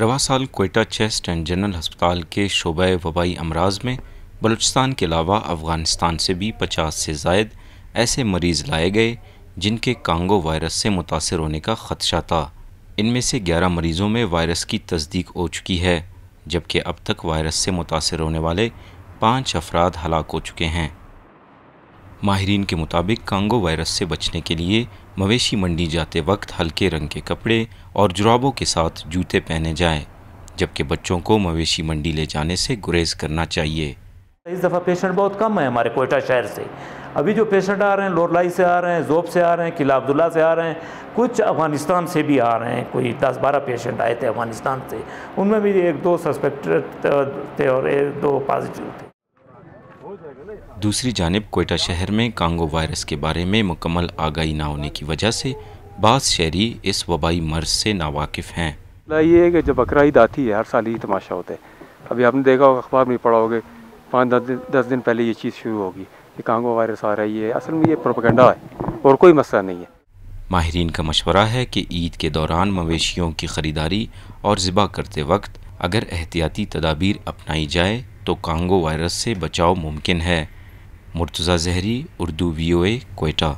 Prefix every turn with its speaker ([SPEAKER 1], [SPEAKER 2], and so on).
[SPEAKER 1] रवा साल Quetta chest and general हस्पताल के शोबा वबाई अमराज में बलूचिस्तान के अलावा अफ़गानिस्तान से भी 50 से ज़ायद ऐसे मरीज़ लाए गए जिनके कांगो वायरस से मुतासर होने का ख़दशा था। इनमें से 11 मरीज़ों में वायरस की तस्दीक हो चुकी है, जबकि अब तक वायरस से मुतासर होने वाले 5 अफराद हलाक हो चुके हैं। माहिरीन के मुताबिक कांगो वायरस से बचने के लिए मवेशी मंडी जाते वक्त हल्के रंग के कपड़े और जुराबों के साथ जूते पहने जाएं, जबकि बच्चों को मवेशी मंडी ले जाने से गुरेज करना चाहिए।
[SPEAKER 2] इस दफ़ा पेशेंट बहुत कम है हमारे कोयटा शहर से। अभी जो पेशेंट आ रहे हैं लोरलाई से आ रहे हैं, जोब से आ रहे हैं, किला अब्दुल्ला से आ रहे हैं, कुछ अफ़गानिस्तान से भी आ रहे हैं। कोई 10-12 पेशेंट आए थे अफ़गानिस्तान से, उनमें भी 1-2 सस्पेक्टेड थे और 1-2 पॉजिटिव थे।
[SPEAKER 1] दूसरी जानिब कोयटा शहर में कांगो वायरस के बारे में मुकम्मल आगाही ना होने की वजह से बाज़ शहरी इस वबाई मर्ज से नावाकिफ़ हैं।
[SPEAKER 3] ये है कि जब बकरा ईद आती है हर साल ही तमाशा होता है। अभी आपने देखा होगा, अखबार में पढ़ा होगा, 5-10 दिन पहले ये चीज़ शुरू होगी कि कांगो वायरस आ रही है। असल में ये प्रोपेगेंडा है और कोई मसला नहीं है।
[SPEAKER 1] माहिरीन का मशवरा है कि ईद के दौरान मवेशियों की ख़रीदारी और ज़िबा करते वक्त अगर एहतियाती तदाबीर अपनाई जाए तो कांगो वायरस से बचाव मुमकिन है। मुर्तज़ा ज़हरी, उर्दू VOA, कोयटा।